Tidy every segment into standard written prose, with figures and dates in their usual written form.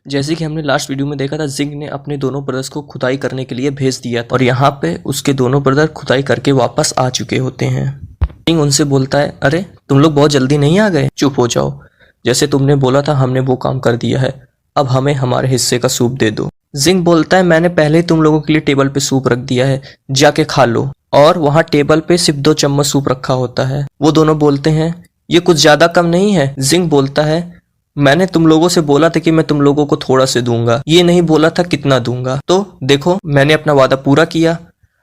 जैसे कि हमने लास्ट वीडियो में देखा था, जिंग ने अपने दोनों ब्रदर्स को खुदाई करने के लिए भेज दिया था और यहाँ पे उसके दोनों ब्रदर खुदाई करके वापस आ चुके होते हैं। जिंग उनसे बोलता है, अरे तुम लोग बहुत जल्दी नहीं आ गए, चुप हो जाओ। जैसे तुमने बोला था हमने वो काम कर दिया है, अब हमें हमारे हिस्से का सूप दे दो। जिंग बोलता है, मैंने पहले ही तुम लोगों के लिए टेबल पे सूप रख दिया है, जाके खा लो। और वहाँ टेबल पे सिर्फ 2 चम्मच सूप रखा होता है। वो दोनों बोलते हैं, ये कुछ ज्यादा कम नहीं है। जिंग बोलता है, मैंने तुम लोगों से बोला था कि मैं तुम लोगों को थोड़ा से दूंगा, ये नहीं बोला था कितना दूंगा। तो देखो मैंने अपना वादा पूरा किया,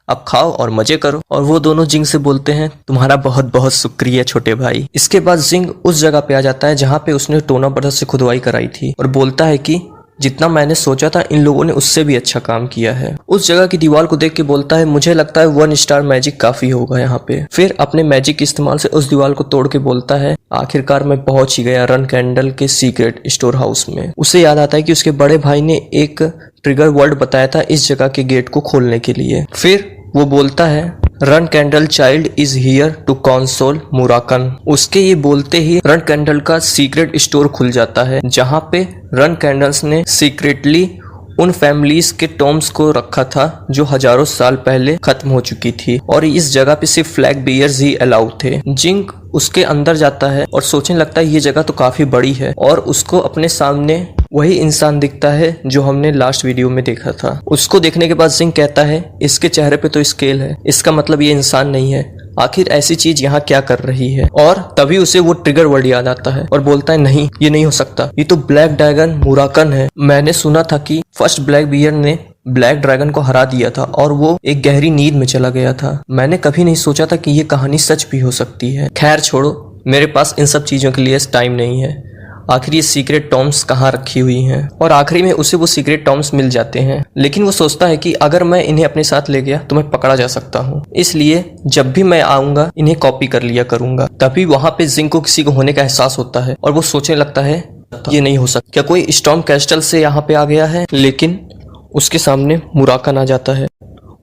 अब खाओ और मजे करो। और वो दोनों जिंग से बोलते हैं, तुम्हारा बहुत बहुत शुक्रिया छोटे भाई। इसके बाद जिंग उस जगह पे आ जाता है जहाँ पे उसने टोना ब्रदर्स से खुदवाई कराई थी और बोलता है कि जितना मैंने सोचा था इन लोगों ने उससे भी अच्छा काम किया है। उस जगह की दीवार को देख के बोलता है, मुझे लगता है 1 स्टार मैजिक काफी होगा यहाँ पे। फिर अपने मैजिक के इस्तेमाल से उस दीवार को तोड़ के बोलता है, आखिरकार मैं पहुंच ही गया रन कैंडल के सीक्रेट स्टोर हाउस में। उसे याद आता है कि उसके बड़े भाई ने एक ट्रिगर वर्ड बताया था इस जगह के गेट को खोलने के लिए। फिर वो बोलता है, run candle child is here to console Murakan. उसके ये बोलते ही रन कैंडल का सीक्रेट स्टोर खुल जाता है जहाँ पे रन कैंडल्स ने सीक्रेटली उन फैमिलीज के टॉम्स को रखा था जो हजारों साल पहले खत्म हो चुकी थी और इस जगह पे सिर्फ फ्लैग बेयर्स ही अलाउ थे। जिंग उसके अंदर जाता है और सोचने लगता है ये जगह तो काफी बड़ी है और उसको अपने सामने वही इंसान दिखता है जो हमने लास्ट वीडियो में देखा था। उसको देखने के बाद जिंग कहता है, इसके चेहरे पे तो स्केल है, इसका मतलब ये इंसान नहीं है, आखिर ऐसी चीज यहाँ क्या कर रही है। और तभी उसे वो ट्रिगर वर्ड याद आता है और बोलता है, नहीं ये नहीं हो सकता, ये तो ब्लैक ड्रैगन मुराकन है। मैंने सुना था कि फर्स्ट ब्लैक बियर ने ब्लैक ड्रैगन को हरा दिया था और वो एक गहरी नींद में चला गया था। मैंने कभी नहीं सोचा था कि ये कहानी सच भी हो सकती है। खैर छोड़ो, मेरे पास इन सब चीजों के लिए टाइम नहीं है। आखिर ये सीक्रेट टॉम्स कहाँ रखी हुई हैं। और आखिरी में उसे वो सीक्रेट टॉम्स मिल जाते हैं, लेकिन वो सोचता है कि अगर मैं इन्हें अपने साथ ले गया तो मैं पकड़ा जा सकता हूँ, इसलिए जब भी मैं आऊंगा इन्हें कॉपी कर लिया करूंगा। तभी वहां पे जिंग को किसी को होने का एहसास होता है और वो सोचने लगता है, ये नहीं हो सकता, क्या कोई स्टॉर्म कैस्टल से यहाँ पे आ गया है। लेकिन उसके सामने मुराकन आ जाता है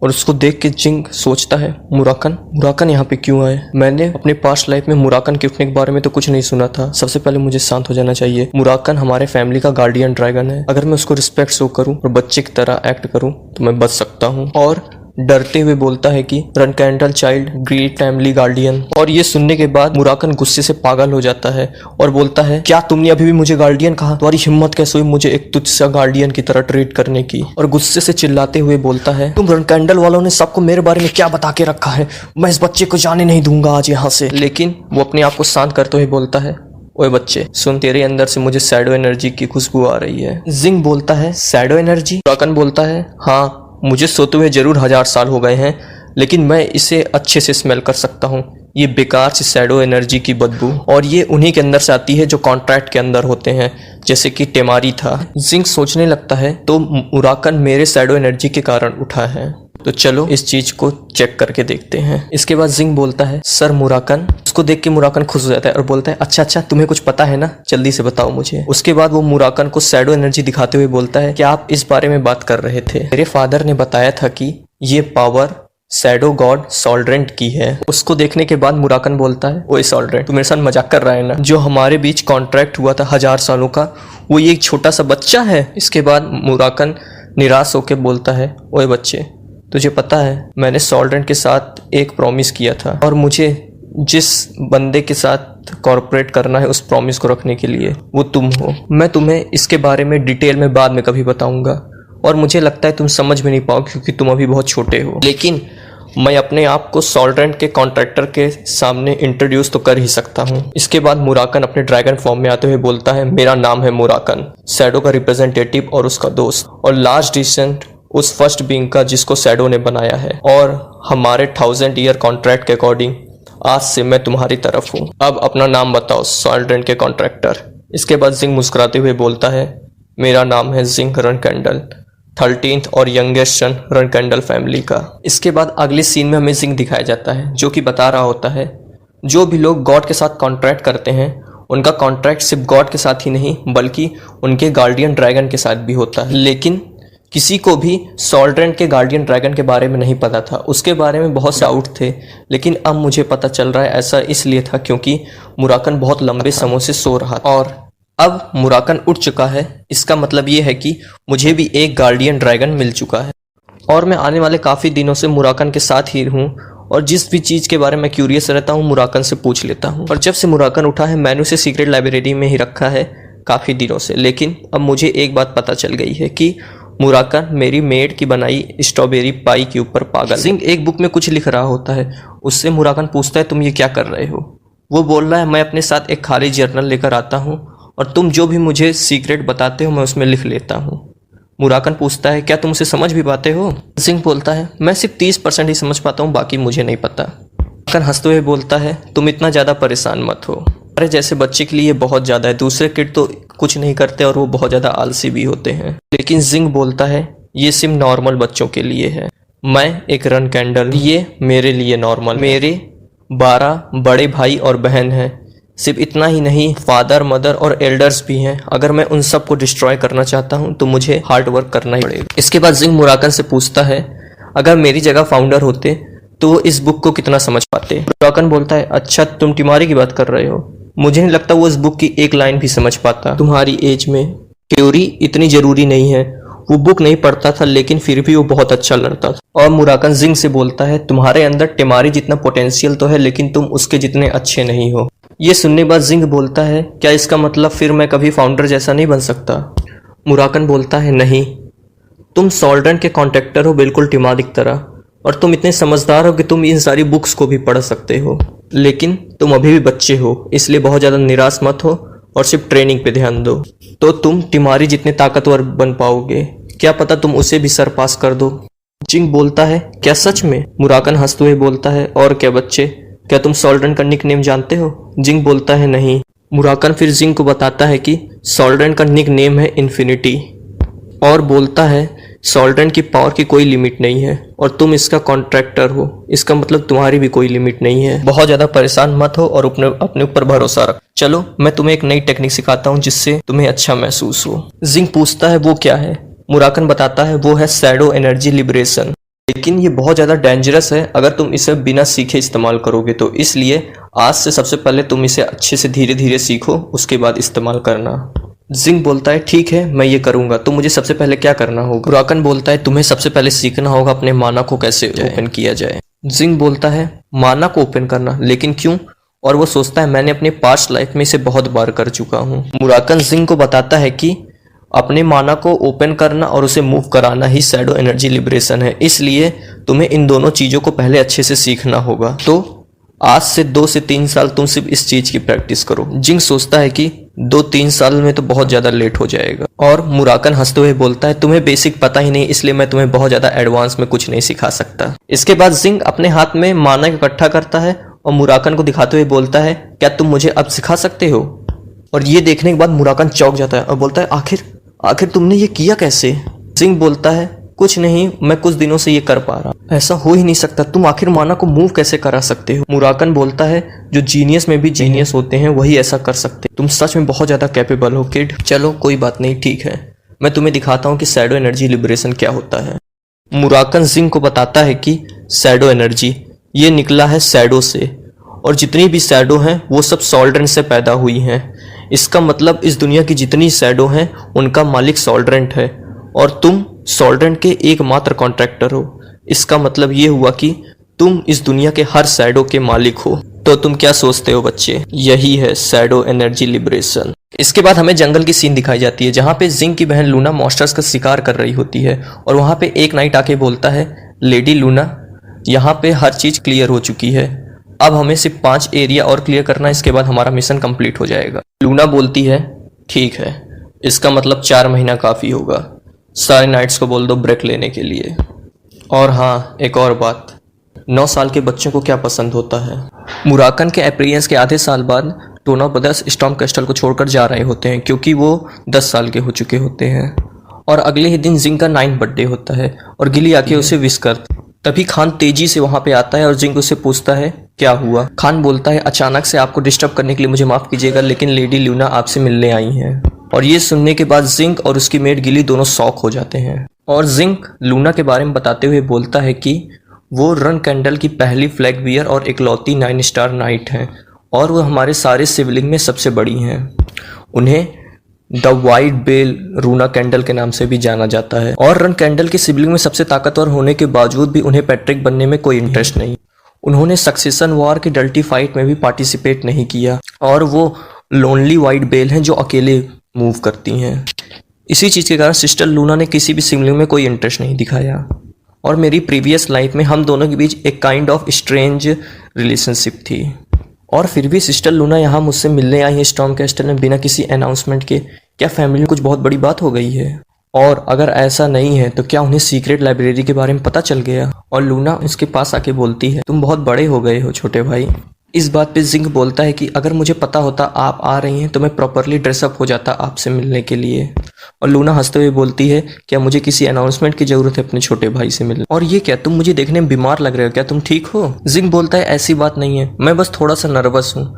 और उसको देख के जिंग सोचता है, मुराकन यहाँ पे क्यों आए। मैंने अपने पास्ट लाइफ में मुराकन के उठने के बारे में तो कुछ नहीं सुना था। सबसे पहले मुझे शांत हो जाना चाहिए। मुराकन हमारे फैमिली का गार्डियन ड्रैगन है, अगर मैं उसको रिस्पेक्ट शो करूँ और बच्चे की तरह एक्ट करूँ तो मैं बच सकता हूँ। और डरते हुए बोलता है कि run candle child great family guardian. और ये सुनने के बाद मुराकन गुस्से से पागल हो जाता है और बोलता है, क्या तुमने अभी भी मुझे गार्डियन कहा, तुम्हारी हिम्मत कैसे हुई मुझे एक तुच्छ सा गार्डियन की तरह ट्रीट करने की। और गुस्से से चिल्लाते हुए बोलता है, तुम रन कैंडल वालों ने सबको मेरे बारे में क्या बता के रखा है, मैं इस बच्चे को जाने नहीं दूंगा आज यहाँ से। लेकिन वो अपने आप को शांत करते हुए बोलता है, ओए बच्चे सुन, तेरे अंदर से मुझे शैडो एनर्जी की खुशबू आ रही है। जिंग बोलता है, शैडो एनर्जी। मुराकन बोलता है, हाँ मुझे सोते हुए जरूर 1000 साल हो गए हैं, लेकिन मैं इसे अच्छे से स्मेल कर सकता हूँ। ये बेकार से शैडो एनर्जी की बदबू, और ये उन्हीं के अंदर से आती है जो कॉन्ट्रैक्ट के अंदर होते हैं, जैसे कि टेमारी था। जिंग सोचने लगता है, तो मुराकन मेरे शैडो एनर्जी के कारण उठा है, तो चलो इस चीज को चेक करके देखते हैं। इसके बाद जिंग बोलता है, सर मुराकन। उसको देख के मुराकन खुश हो जाता है और बोलता है, अच्छा तुम्हें कुछ पता है ना, जल्दी से बताओ मुझे। उसके बाद वो मुराकन को शैडो एनर्जी दिखाते हुए बोलता है, क्या आप इस बारे में बात कर रहे थे, मेरे फादर ने बताया था कि ये पावर शैडो गॉड सॉल्ड्रेंट की है। उसको देखने के बाद मुराकन बोलता है, ओए सॉल्ड्रेंट तू मेरे साथ मजाक कर रहा है ना, जो हमारे बीच कॉन्ट्रैक्ट हुआ था 1000 सालों का, वो ये एक छोटा सा बच्चा है। इसके बाद मुराकन निराश होकर बोलता है, ओए बच्चे तुझे पता है मैंने सॉल्ड्रेंट के साथ एक प्रॉमिस किया था और मुझे जिस बंदे के साथ कॉर्पोरेट करना है उस प्रॉमिस को रखने के लिए वो तुम हो। मैं तुम्हें इसके बारे में डिटेल में बाद में कभी बताऊंगा और मुझे लगता है तुम समझ में नहीं पाओ क्योंकि तुम अभी बहुत छोटे हो, लेकिन मैं अपने आप को सॉल्ड्रेंट के कॉन्ट्रैक्टर के सामने इंट्रोड्यूस तो कर ही सकता हूँ। इसके बाद मुराकन अपने ड्रैगन फॉर्म में आते हुए बोलता है, मेरा नाम है मुराकन, शैडो का रिप्रेजेंटेटिव और उसका दोस्त, और लास्ट डिसेंट उस फर्स्ट बीइंग का जिसको शैडो ने बनाया है, और हमारे 1000 ईयर कॉन्ट्रैक्ट के अकॉर्डिंग आज से मैं तुम्हारी तरफ हूँ। अब अपना नाम बताओ सॉल्ड्रेंट के कॉन्ट्रैक्टर। इसके बाद जिंग मुस्कुराते हुए बोलता है, मेरा नाम है जिंग रन कैंडल, 13th और youngest son run candle family का। इसके बाद अगले सीन में हमें जिंग दिखाया जाता है जो कि बता रहा होता है, जो भी लोग गॉड के साथ कॉन्ट्रैक्ट करते हैं उनका कॉन्ट्रैक्ट सिर्फ गॉड के साथ ही नहीं बल्कि उनके गार्डियन ड्रैगन के साथ भी होता है। लेकिन किसी को भी सॉल्ड्रेंट के गार्डियन ड्रैगन के बारे में नहीं पता था, उसके बारे में बहुत से डाउट थे, लेकिन अब मुझे पता चल रहा है ऐसा इसलिए था क्योंकि मुराकन बहुत लंबे समय से सो रहा था और अब मुराकन उठ चुका है, इसका मतलब ये है कि मुझे भी एक गार्डियन ड्रैगन मिल चुका है और मैं आने वाले काफ़ी दिनों से मुराकन के साथ ही हूँ और जिस भी चीज़ के बारे में क्यूरियस रहता हूँ मुराकन से पूछ लेता हूँ। और जब से मुराकन उठा है मैंने उसे सीक्रेट लाइब्रेरी में ही रखा है काफ़ी दिनों से, लेकिन अब मुझे एक बात पता चल गई है कि मुराकन मेरी मेड की बनाई स्ट्रॉबेरी पाई के ऊपर पागल। जिंग एक बुक में कुछ लिख रहा होता है, उससे मुराकन पूछता है तुम ये क्या कर रहे हो। वो बोल रहा है मैं अपने साथ एक खाली जर्नल लेकर आता हूँ और तुम जो भी मुझे सीक्रेट बताते हो मैं उसमें लिख लेता हूँ। मुराकन पूछता है क्या तुम उसे समझ भी पाते हो। जिंग बोलता है मैं सिर्फ 30% ही समझ पाता हूँ, बाकी मुझे नहीं पता। मुराकन हंसते हुए बोलता है तुम इतना ज़्यादा परेशान मत हो, अरे जैसे बच्चे के लिए बहुत ज़्यादा है, दूसरे किड तो कुछ नहीं करते और वो बहुत ज़्यादा आलसी भी होते हैं। लेकिन जिंग बोलता है ये सिर्फ नॉर्मल बच्चों के लिए है, मैं एक रन कैंडल, ये मेरे लिए नॉर्मल। मेरे 12 बड़े भाई और बहन हैं, सिर्फ इतना ही नहीं फादर मदर और एल्डर्स भी हैं। अगर मैं उन सब को डिस्ट्रॉय करना चाहता हूँ तो मुझे हार्ड वर्क करना ही पड़ेगा। इसके बाद जिंग मुराकन से पूछता है अगर मेरी जगह फाउंडर होते तो वो इस बुक को कितना समझ पाते। मुराकन बोलता है अच्छा तुम टिमारी की बात कर रहे हो, मुझे नहीं लगता वो इस बुक की एक लाइन भी समझ पाता। तुम्हारी एज में थ्योरी इतनी जरूरी नहीं है। वो बुक नहीं पढ़ता था लेकिन फिर भी वो बहुत अच्छा लड़ता था। और मुराकन जिंग से बोलता है तुम्हारे अंदर टिमारी जितना पोटेंशियल तो है लेकिन तुम उसके जितने अच्छे नहीं हो। ये सुनने बाद जिंग बोलता है क्या इसका मतलब फिर मैं कभी फाउंडर जैसा नहीं बन सकता। मुराकन बोलता है नहीं, तुम सॉल्डेंट के कॉन्ट्रैक्टर हो बिल्कुल टिमारी की तरह, और तुम इतने समझदार हो कि तुम इन सारी बुक्स को भी पढ़ सकते हो, लेकिन तुम अभी भी बच्चे हो इसलिए बहुत ज़्यादा निराश मत हो और सिर्फ ट्रेनिंग पे ध्यान दो, तो तुम टिमारी जितने ताकतवर बन पाओगे। क्या पता तुम उसे भी सरपास कर दो। जिंग बोलता है क्या सच में। मुराकन हंसते हुए बोलता है और क्या बच्चे, क्या तुम सॉल्डेंट का निक नेम जानते हो। जिंग बोलता है नहीं। मुराकन फिर जिंग को बताता है कि सॉल्डेंट का निक नेम है इन्फिनिटी और बोलता है सॉल्डेंट की पावर की कोई लिमिट नहीं है और तुम इसका कॉन्ट्रैक्टर हो, इसका मतलब तुम्हारी भी कोई लिमिट नहीं है। बहुत ज्यादा परेशान मत हो और अपने ऊपर भरोसा रख। चलो मैं तुम्हें एक नई टेक्निक सिखाता हूँ जिससे तुम्हें अच्छा महसूस हो। जिंग पूछता है वो क्या है। मुराकन बताता है वो है शैडो एनर्जी लिबरेशन, लेकिन ये बहुत ज्यादा डेंजरस है अगर तुम इसे बिना सीखे इस्तेमाल करोगे, तो इसलिए आज से सबसे पहले तुम इसे अच्छे से धीरे धीरे सीखो, उसके बाद इस्तेमाल करना। जिंग बोलता है ठीक है मैं ये करूंगा, तो मुझे सबसे पहले क्या करना होगा। मुराकन बोलता है तुम्हें सबसे पहले सीखना होगा अपने माना को कैसे ओपन किया जाए। जिंग बोलता है माना को ओपन करना, लेकिन क्यों। और वो सोचता है मैंने अपने पास्ट लाइफ में इसे बहुत बार कर चुका हूँ। मुराकन जिंग को बताता है कि अपने माना को ओपन करना और उसे मूव कराना ही शैडो एनर्जी लिबरेशन है, इसलिए तुम्हें इन दोनों चीजों को पहले अच्छे से सीखना होगा। तो आज से 2 से 3 साल तुम सिर्फ इस चीज की प्रैक्टिस करो। जिंग सोचता है कि 2-3 साल में तो बहुत ज्यादा लेट हो जाएगा। और मुराकन हंसते हुए बोलता है तुम्हें बेसिक पता ही नहीं, इसलिए मैं तुम्हें बहुत ज्यादा एडवांस में कुछ नहीं सिखा सकता। इसके बाद जिंग अपने हाथ में माना इकट्ठा करता है और मुराकन को दिखाते हुए बोलता है क्या तुम मुझे अब सिखा सकते हो। और ये देखने के बाद मुराकन चौंक जाता है और बोलता है आखिर तुमने ये किया कैसे। जिंग बोलता है कुछ नहीं, मैं कुछ दिनों से ये कर पा रहा, ऐसा हो ही नहीं सकता, तुम आखिर माना को मूव कैसे करा सकते हो। मुराकन बोलता है जो जीनियस में भी जीनियस होते हैं वही ऐसा कर सकते, तुम सच में बहुत ज्यादा कैपेबल हो किड। चलो कोई बात नहीं, ठीक है मैं तुम्हें दिखाता हूँ कि शैडो एनर्जी लिबरेशन क्या होता है। मुराकन जिंग को बताता है कि शैडो एनर्जी ये निकला है शैडो से, और जितनी भी शैडो हैं वो सब सॉल्डेंट से पैदा हुई हैं। इसका मतलब इस दुनिया की जितनी शैडो हैं उनका मालिक सॉल्डेंट है और तुम सॉल्डेंट के एकमात्र कॉन्ट्रैक्टर हो। इसका मतलब ये हुआ कि तुम इस दुनिया के हर शैडो के मालिक हो। तो तुम क्या सोचते हो बच्चे, यही है शैडो एनर्जी लिबरेशन। इसके बाद हमें जंगल की सीन दिखाई जाती है जहाँ पे जिंग की बहन लूना मॉन्स्टर्स का शिकार कर रही होती है और वहाँ पे एक नाइट आके बोलता है लेडी लूना यहाँ पे हर चीज क्लियर हो चुकी है, अब हमें सिर्फ 5 एरिया और क्लियर करना है, इसके बाद हमारा मिशन कंप्लीट हो जाएगा। लूना बोलती है ठीक है, इसका मतलब 4 महीना काफी होगा, सारे नाइट्स को बोल दो ब्रेक लेने के लिए। और हाँ एक और बात, 9 साल के बच्चों को क्या पसंद होता है। मुराकन के अपीयरेंस के आधे साल बाद टोना ब्रदर्स स्टॉर्म कैस्टल को छोड़कर जा रहे होते हैं क्योंकि वो 10 साल के हो चुके होते हैं। और अगले ही दिन जिंग का 9th बर्थडे होता है और गिली आके उसे विश करती। तभी खान तेजी से वहां पे आता है और जिंग उससे पूछता है क्या हुआ। खान बोलता है अचानक से आपको डिस्टर्ब करने के लिए मुझे माफ कीजिएगा, लेकिन लेडी लूना आपसे मिलने आई हैं। और ये सुनने के बाद जिंग और उसकी मेड गिली दोनों शॉक हो जाते हैं। और जिंग लूना के बारे में बताते हुए बोलता है कि वो रन कैंडल की पहली फ्लैग बियर और इकलौती 9 स्टार नाइट हैं और वो हमारे सारे सिबलिंग में सबसे बड़ी हैं। उन्हें द वाइट बेल रूना कैंडल के नाम से भी जाना जाता है। और रन कैंडल की सिबलिंग में सबसे ताकतवर होने के बावजूद भी उन्हें पैट्रिक बनने में कोई इंटरेस्ट नहीं। उन्होंने सक्सेशन वॉर की डल्टी फाइट में भी पार्टिसिपेट नहीं किया और वो लोनली वाइट बेल हैं जो अकेले मूव करती हैं। इसी चीज़ के कारण सिस्टर लूना ने किसी भी सिबलिंग में कोई इंटरेस्ट नहीं दिखाया। और मेरी प्रीवियस लाइफ में हम दोनों के बीच एक काइंड ऑफ स्ट्रेंज रिलेशनशिप थी। और फिर भी सिस्टर लूना यहाँ मुझसे मिलने आई है स्टॉर्म कैस्टल में बिना किसी अनाउंसमेंट के। क्या फैमिली में कुछ बहुत बड़ी बात हो गई है? और अगर ऐसा नहीं है तो क्या उन्हें सीक्रेट लाइब्रेरी के बारे में पता चल गया? और लूना उसके पास आके बोलती है, तुम बहुत बड़े हो गए हो छोटे भाई। इस बात पे जिंग बोलता है कि अगर मुझे पता होता आप आ रही हैं तो मैं प्रॉपरली ड्रेसअप हो जाता आपसे मिलने के लिए। और लूना हंसते हुए बोलती है, क्या मुझे किसी अनाउंसमेंट की जरूरत है अपने छोटे भाई से मिलने? और ये क्या, तुम मुझे देखने में बीमार लग रहे हो, क्या तुम ठीक हो? जिंग बोलता है, ऐसी बात नहीं है, मैं बस थोड़ा सा नर्वस हूँ।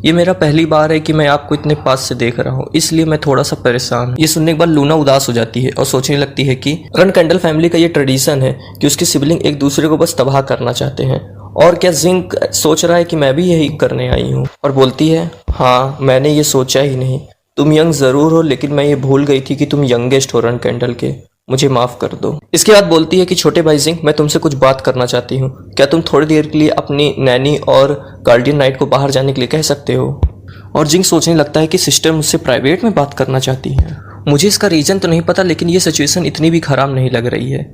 ये मेरा पहली बार है कि मैं आपको इतने पास से देख रहा हूँ, इसलिए मैं थोड़ा सा परेशान हूँ। ये सुनने के बाद लूना उदास हो जाती है और सोचने लगती है कि रन कैंडल फैमिली का ये ट्रेडिशन है कि उसकी सिबलिंग एक दूसरे को बस तबाह करना चाहते हैं। और क्या जिंग सोच रहा है कि मैं भी यही करने आई हूँ? और बोलती है, हाँ मैंने ये सोचा ही नहीं। तुम यंग जरूर हो लेकिन मैं ये भूल गई थी कि तुम यंगेस्ट हो रन कैंडल के, मुझे माफ कर दो। इसके बाद बोलती है कि छोटे भाई जिंग, मैं तुमसे कुछ बात करना चाहती हूँ। क्या तुम थोड़ी देर के लिए अपनी नैनी और गार्डियन नाइट को बाहर जाने के लिए कह सकते हो? और जिंग सोचने लगता है कि सिस्टर मुझसे प्राइवेट में बात करना चाहती है। मुझे इसका रीजन तो नहीं पता लेकिन ये सिचुएशन इतनी भी खराब नहीं लग रही है।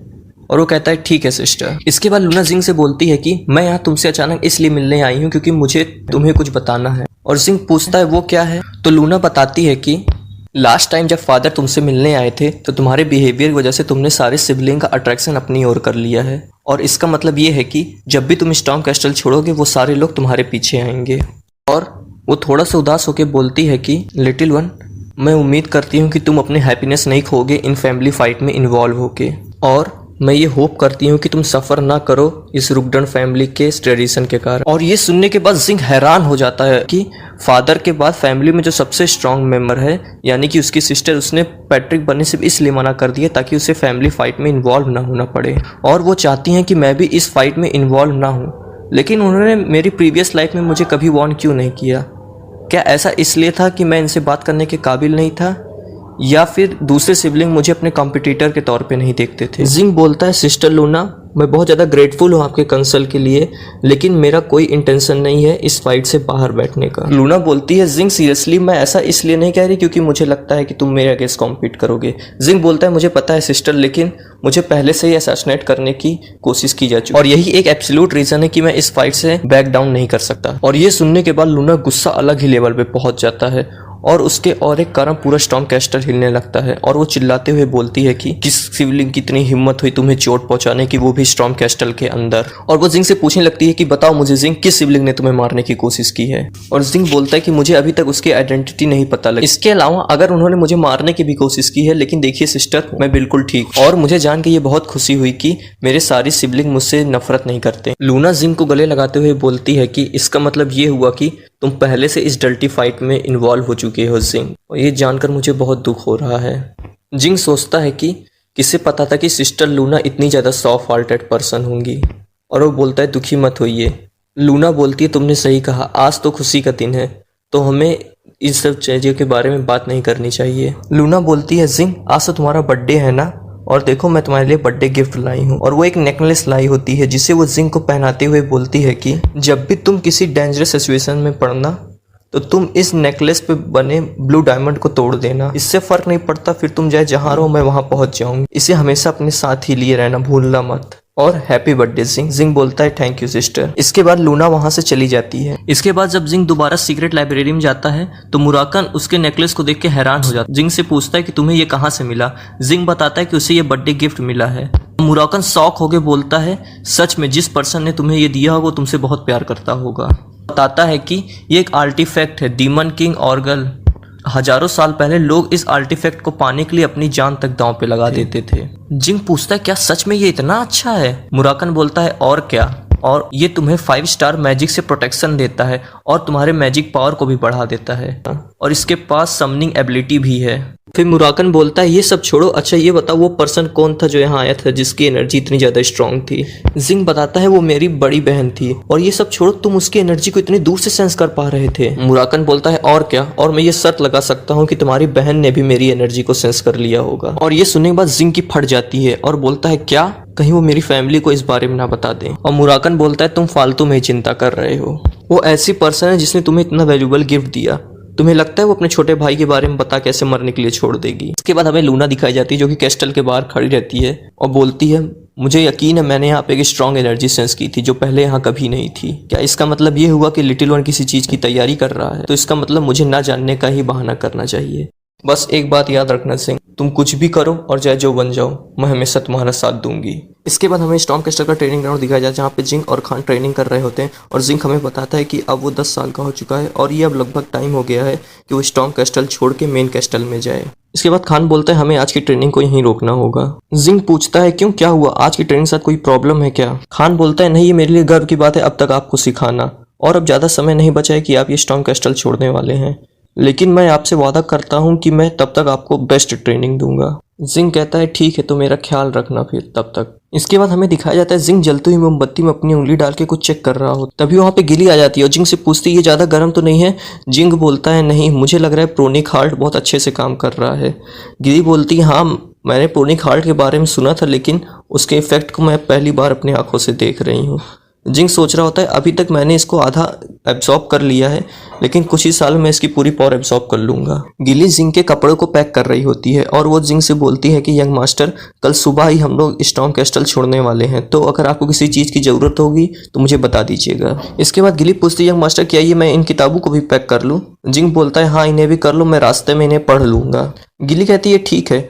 और वो कहता है, ठीक है सिस्टर। इसके बाद लूना जिंग से बोलती है कि मैं यहाँ तुमसे अचानक इसलिए मिलने आई हूँ क्योंकि मुझे तुम्हें कुछ बताना है। और जिंग पूछता है, वो क्या है? तो लूना बताती है कि लास्ट टाइम जब फादर तुमसे मिलने आए थे तो तुम्हारे बिहेवियर की वजह से तुमने सारे सिबलिंग का अट्रैक्शन अपनी ओर कर लिया है। और इसका मतलब ये है कि जब भी तुम स्टॉर्म कैस्टल छोड़ोगे वो सारे लोग तुम्हारे पीछे आएंगे। और वो थोड़ा सा उदास होकर बोलती है कि लिटिल वन, मैं उम्मीद करती हूँ कि तुम अपने हैप्पीनेस नहीं खोगे इन फैमिली फाइट में इन्वॉल्व होके। और मैं ये होप करती हूँ कि तुम सफ़र ना करो इस रुगडन फैमिली के ट्रेडिशन के कारण। और ये सुनने के बाद जिंग हैरान हो जाता है कि फादर के बाद फैमिली में जो सबसे स्ट्रांग मेंबर है यानी कि उसकी सिस्टर, उसने पैट्रिक बनने से इसलिए मना कर दिया ताकि उसे फैमिली फाइट में इन्वॉल्व ना होना पड़े। और वो चाहती हैं कि मैं भी इस फाइट में इन्वॉल्व ना हूँ, लेकिन उन्होंने मेरी प्रीवियस लाइफ में मुझे कभी वार्न क्यों नहीं किया? क्या ऐसा इसलिए था कि मैं इनसे बात करने के काबिल नहीं था, या फिर दूसरे सिबलिंग मुझे अपने कॉम्पिटिटर के तौर पे नहीं देखते थे? जिंग बोलता है, सिस्टर लूना, मैं बहुत ज़्यादा ग्रेटफुल हूँ आपके कंसल के लिए, लेकिन मेरा कोई इंटेंशन नहीं है इस फाइट से बाहर बैठने का। लूना बोलती है, जिंग सीरियसली मैं ऐसा इसलिए नहीं कह रही क्योंकि मुझे लगता है कि तुम मेरे अगेंस्ट कॉम्पीट करोगे। जिंग बोलता है, मुझे पता है सिस्टर, लेकिन मुझे पहले से ही असैसिनेट करने की कोशिश की जा चुकी और यही एक एब्सोल्यूट रीजन है कि मैं इस फाइट से बैक डाउन नहीं कर सकता। और ये सुनने के बाद लूना गुस्सा अलग ही लेवल पे पहुंच जाता है और उसके और एक कारण पूरा स्टॉर्म कैस्टल हिलने लगता है। और वो चिल्लाते हुए बोलती है कि किस सिबलिंग की इतनी हिम्मत हुई तुम्हें चोट पहुंचाने की, वो भी स्टॉर्म कैस्टल के अंदर। और वो जिंग से पूछने लगती है कि बताओ मुझे जिंग, किस सिबलिंग ने तुम्हें मारने की कोशिश की है? और जिंग बोलता है कि मुझे अभी तक उसकी आइडेंटिटी नहीं पता लगी। इसके अलावा अगर उन्होंने मुझे मारने की भी कोशिश की है, लेकिन देखिए सिस्टर, मैं बिल्कुल ठीक। और मुझे जान के ये बहुत खुशी हुई कि मेरे सारी सिबलिंग मुझसे नफरत नहीं करते। लूना जिंग को गले लगाते हुए बोलती है कि इसका मतलब ये हुआ कि तुम पहले से इस डल्टी फाइट में इन्वॉल्व हो चुके हो जिंग, और ये जानकर मुझे बहुत दुख हो रहा है। जिंग सोचता है कि किसे पता था कि सिस्टर लूना इतनी ज़्यादा सॉफ्ट हार्टेड पर्सन होंगी, और वो बोलता है, दुखी मत होइए। लूना बोलती है, तुमने सही कहा, आज तो खुशी का दिन है, तो हमें इन सब चीज़ों के बारे में बात नहीं करनी चाहिए। लूना बोलती है, जिंग आज तो तुम्हारा बर्थडे है ना, और देखो मैं तुम्हारे लिए बर्थडे गिफ्ट लाई हूँ। और वो एक नेकलेस लाई होती है जिसे वो जिंग को पहनाते हुए बोलती है कि जब भी तुम किसी डेंजरस सिचुएशन में पड़ना तो तुम इस नेकलेस पे बने ब्लू डायमंड को तोड़ देना, इससे फर्क नहीं पड़ता, फिर तुम चाहे जहाँ रहो मैं वहां पहुंच जाऊंगी। इसे हमेशा अपने साथ ही लिए रहना, भूलना मत। और हैप्पी बर्थडे जिंग। जिंग बोलता है, थैंक यू सिस्टर। इसके बाद लूना वहां से चली जाती है। इसके बाद जब जिंग दोबारा सीक्रेट लाइब्रेरी में जाता है तो मुराकन उसके नेकलेस को देख के हैरान हो जाता है। जिंग से पूछता है कि तुम्हें ये कहाँ से मिला? जिंग बताता है कि उसे ये बर्थडे गिफ्ट मिला है। मुराकन शॉक होकर बोलता है, सच में जिस पर्सन ने तुम्हें ये दिया होगा वो तुमसे बहुत प्यार करता होगा। बताता है कि ये एक आर्टिफैक्ट है, डीमन किंग ऑर्गल। हजारों साल पहले लोग इस आर्टिफैक्ट को पाने के लिए अपनी जान तक दांव पे लगा देते थे। जिंग पूछता है, क्या सच में ये इतना अच्छा है? मुराकन बोलता है, और क्या, और ये तुम्हें 5 स्टार मैजिक से प्रोटेक्शन देता है और तुम्हारे मैजिक पावर को भी बढ़ा देता है, और इसके पास समनिंग एबिलिटी भी है। फिर मुराकन बोलता है ये सब छोड़ो, अच्छा ये बताओ वो पर्सन कौन था जो यहाँ आया था जिसकी एनर्जी इतनी ज्यादा स्ट्रांग थी। जिंग बताता है वो मेरी बड़ी बहन थी। और ये सब छोड़ो, तुम उसकी एनर्जी को इतनी दूर से सेंस कर पा रहे थे। मुराकन बोलता है और क्या, और मैं ये शर्त लगा सकता हूँ कि तुम्हारी बहन ने भी मेरी एनर्जी को सेंस कर लिया होगा। और ये सुनने के बाद जिंग की फट जाती है और बोलता है क्या, कहीं वो मेरी फैमिली को इस बारे में ना बता दें। और मुराकन बोलता है तुम फालतू में ही चिंता कर रहे हो, वो ऐसी पर्सन है जिसने तुम्हें इतना वैल्यूबल गिफ्ट दिया, तुम्हें लगता है वो अपने छोटे भाई के बारे में बता कैसे मरने के लिए छोड़ देगी। इसके बाद हमें लूना दिखाई जाती है जो कि कैस्टल के बाहर खड़ी रहती है और बोलती है मुझे यकीन है मैंने यहाँ पे एक स्ट्रॉन्ग एनर्जी सेंस की थी जो पहले यहाँ कभी नहीं थी। क्या इसका मतलब ये हुआ कि लिटिल वन किसी चीज की तैयारी कर रहा है? तो इसका मतलब मुझे ना जानने का ही बहाना करना चाहिए। बस एक बात याद रखना सिंह, तुम कुछ भी करो और चाहे जो बन जाओ, मैं हमेशा तुम्हारा साथ दूंगी। इसके बाद हमें स्टॉर्म कैस्टल का ट्रेनिंग ग्राउंड दिखाया जाता है जहाँ पे जिंक और खान ट्रेनिंग कर रहे होते हैं। और जिंक हमें बताता है कि अब वो 10 साल का हो चुका है और ये अब लगभग टाइम हो गया है कि वो स्टॉर्म कैस्टल छोड़ के मेन कैस्टल में जाए। इसके बाद खान बोलता है हमें आज की ट्रेनिंग को यहीं रोकना होगा। जिंक पूछता है क्यों, क्या हुआ, आज की ट्रेनिंग के साथ कोई प्रॉब्लम है क्या? खान बोलता है नहीं, ये मेरे लिए गर्व की बात है अब तक आपको सिखाना, और अब ज़्यादा समय नहीं बचा है कि आप ये स्टॉर्म कैस्टल छोड़ने वाले हैं, लेकिन मैं आपसे वादा करता हूं कि मैं तब तक आपको बेस्ट ट्रेनिंग दूंगा। जिंग कहता है ठीक है, तो मेरा ख्याल रखना फिर तब तक। इसके बाद हमें दिखाया जाता है जिंग जलती हुई मोमबत्ती में अपनी उंगली डाल के कुछ चेक कर रहा हो। तभी वहां पे गिली आ जाती है और जिंग से पूछती है ये ज्यादा गर्म तो नहीं है? जिंग बोलता है नहीं, मुझे लग रहा है प्रोनिक हार्ट बहुत अच्छे से काम कर रहा है। गिली बोलती है हाँ, मैंने प्रोनिक हार्ट के बारे में सुना था, लेकिन उसके इफेक्ट को मैं पहली बार अपनी आंखों से देख रही हूँ। जिंग सोच रहा होता है अभी तक मैंने इसको आधा एब्जॉर्ब कर लिया है, लेकिन कुछ ही साल में इसकी पूरी पावर एब्जॉर्ब कर लूंगा। गिली जिंग के कपड़ों को पैक कर रही होती है और वो जिंग से बोलती है कि यंग मास्टर, कल सुबह ही हम लोग स्टॉर्म कैस्टल छोड़ने वाले हैं, तो अगर आपको किसी चीज़ की ज़रूरत होगी तो मुझे बता दीजिएगा। इसके बाद गिली पूछती है यंग मास्टर क्या ये मैं इन किताबों को भी पैक कर लूँ? जिंग बोलता है हाँ, इन्हें भी कर लो, मैं रास्ते में इन्हें पढ़ लूँगा। गिली कहती है ठीक है,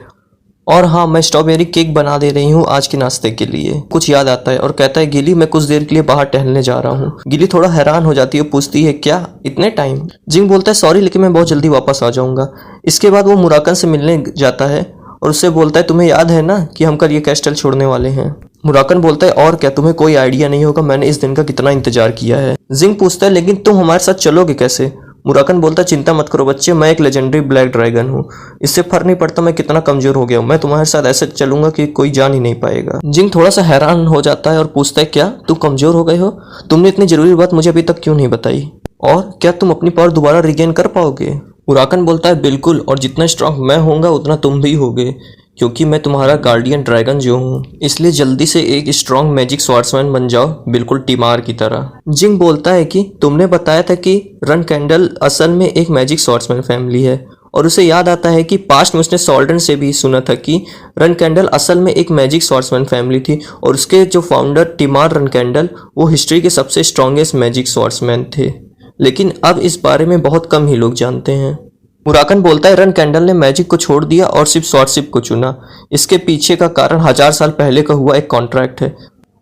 और हाँ, मैं स्ट्रॉबेरी केक बना दे रही हूँ आज के नाश्ते के लिए। कुछ याद आता है और कहता है गिली मैं कुछ देर के लिए बाहर टहलने जा रहा हूँ। गिली थोड़ा हैरान हो जाती है, पूछती है क्या इतने टाइम? जिंग बोलता है सॉरी, लेकिन मैं बहुत जल्दी वापस आ जाऊंगा। इसके बाद वो मुराकन से मिलने जाता है और उससे बोलता है तुम्हें याद है ना कि हम कल ये कैस्टल छोड़ने वाले हैं? मुराकन बोलता है और क्या, तुम्हें कोई आइडिया नहीं होगा मैंने इस दिन का कितना इंतजार किया है। जिंग पूछता है लेकिन तुम हमारे साथ चलोगे कैसे? मुराकन बोलता है चिंता मत करो बच्चे, मैं एक लेजेंडरी ब्लैक ड्रैगन हूँ, इससे फर्क नहीं पड़ता मैं कितना कमजोर हो गया हूँ, मैं तुम्हारे साथ ऐसे चलूंगा कि कोई जान ही नहीं पाएगा। जिंग थोड़ा सा हैरान हो जाता है और पूछता है क्या तुम कमजोर हो गए हो? तुमने इतनी जरूरी बात मुझे अभी तक क्यों नहीं बताई, और क्या तुम अपनी पावर दोबारा रिगेन कर पाओगे? मुराकन बोलता है बिल्कुल, और जितना स्ट्रांग मैं होऊंगा उतना तुम भी होगे, क्योंकि मैं तुम्हारा गार्डियन ड्रैगन जो हूँ, इसलिए जल्दी से एक स्ट्रॉन्ग मैजिक स्वॉर्ड्समैन बन जाओ, बिल्कुल टिमार की तरह। जिंग बोलता है कि तुमने बताया था कि रन कैंडल असल में एक मैजिक स्वॉर्ड्समैन फैमिली है, और उसे याद आता है कि पास्ट में उसने सॉल्डन से भी सुना था कि रन कैंडल असल में एक मैजिक स्वॉर्ड्समैन फैमिली थी, और उसके जो फाउंडर टिमार रन कैंडल वो हिस्ट्री के सबसे स्ट्रॉन्गेस्ट मैजिक स्वॉर्ड्समैन थे, लेकिन अब इस बारे में बहुत कम ही लोग जानते हैं। मुराकन बोलता है रन कैंडल ने मैजिक को छोड़ दिया और सिर्फ स्वॉर्डशिप को चुना, इसके पीछे का कारण 1000 साल पहले का हुआ एक कॉन्ट्रैक्ट है,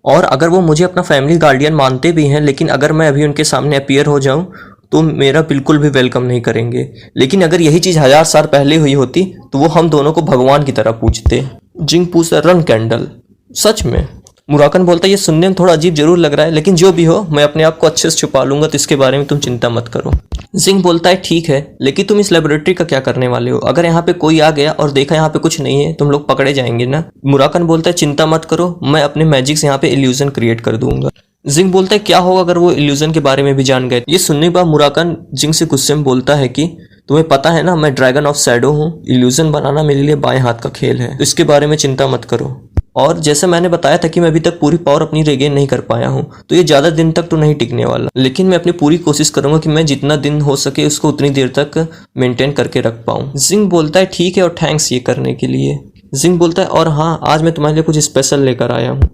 और अगर वो मुझे अपना फैमिली गार्डियन मानते भी हैं, लेकिन अगर मैं अभी उनके सामने अपीयर हो जाऊं तो मेरा बिल्कुल भी वेलकम नहीं करेंगे, लेकिन अगर यही चीज़ 1000 साल पहले हुई होती तो वो हम दोनों को भगवान की तरह पूजते। जिंग पूछता रन कैंडल सच में? मुराकन बोलता है ये सुनने में थोड़ा अजीब जरूर लग रहा है, लेकिन जो भी हो मैं अपने आप को अच्छे से छुपा लूंगा, तो इसके बारे में तुम चिंता मत करो। जिंग बोलता है ठीक है, लेकिन तुम इस लेबोरेटरी का क्या करने वाले हो? अगर यहाँ पे कोई आ गया और देखा यहाँ पे कुछ नहीं है, तुम लोग पकड़े जाएंगे ना? मुराकन बोलता है चिंता मत करो, मैं अपने मैजिक से यहाँ पे इल्यूजन क्रिएट कर दूंगा। जिंग बोलता है क्या होगा अगर वो इल्यूजन के बारे में भी जान गए? ये सुनने के बाद मुराकन जिंग से गुस्से में बोलता है कि तुम्हें पता है ना मैं ड्रैगन ऑफ शैडो हूँ, इल्यूजन बनाना मेरे लिए बाएं हाथ का खेल है, तो इसके बारे में चिंता मत करो। और जैसे मैंने बताया था कि मैं अभी तक पूरी पावर अपनी रिगेन नहीं कर पाया हूँ, तो ये ज़्यादा दिन तक तो नहीं टिकने वाला, लेकिन मैं अपनी पूरी कोशिश करूंगा कि मैं जितना दिन हो सके उसको उतनी देर तक मेंटेन करके रख पाऊँ। जिंग बोलता है ठीक है और थैंक्स ये करने के लिए। जिंग बोलता है और हाँ, आज मैं तुम्हारे लिए कुछ स्पेशल लेकर आया हूँ,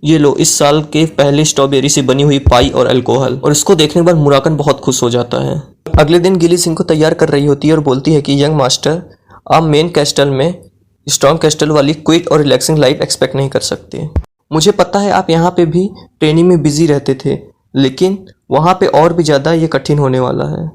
ये लो इस साल के पहले स्ट्रॉबेरी से बनी हुई पाई और अल्कोहल। और इसको देखने के बाद मुराकन बहुत खुश हो जाता है। अगले दिन गिली सिंह को तैयार कर रही होती है और बोलती है कि यंग मास्टर, आप मेन कैस्टल में स्ट्रॉन्ग कैस्टल वाली क्विक और रिलैक्सिंग लाइफ एक्सपेक्ट नहीं कर सकते। मुझे पता है आप यहाँ पे भी ट्रेनिंग में बिजी रहते थे, लेकिन वहाँ पे और भी ज़्यादा ये कठिन होने वाला है।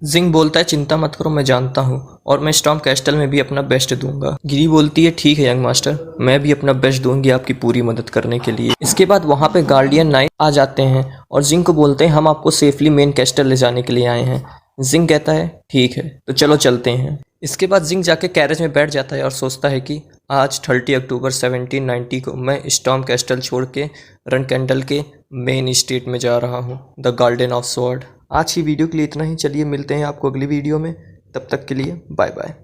जिंग बोलता है चिंता मत करो, मैं जानता हूँ, और मैं स्टॉर्म कैस्टल में भी अपना बेस्ट दूंगा। गिरी बोलती है ठीक है यंग मास्टर, मैं भी अपना बेस्ट दूंगी आपकी पूरी मदद करने के लिए। इसके बाद वहाँ पे गार्डियन नाइट आ जाते हैं और जिंग को बोलते हैं हम आपको सेफली मेन कैस्टल ले जाने के लिए आए हैं। जिंग कहता है ठीक है तो चलो चलते हैं। इसके बाद जिंग जाके कैरेज में बैठ जाता है और सोचता है कि आज 30 अक्टूबर 1790 को मैं स्टॉर्म कैस्टल छोड़ के रनकेंडल के मेन स्ट्रीट में जा रहा हूँ, द गार्डन ऑफ स्वॉर्ड। आज की वीडियो के लिए इतना ही, चलिए मिलते हैं आपको अगली वीडियो में, तब तक के लिए बाय बाय।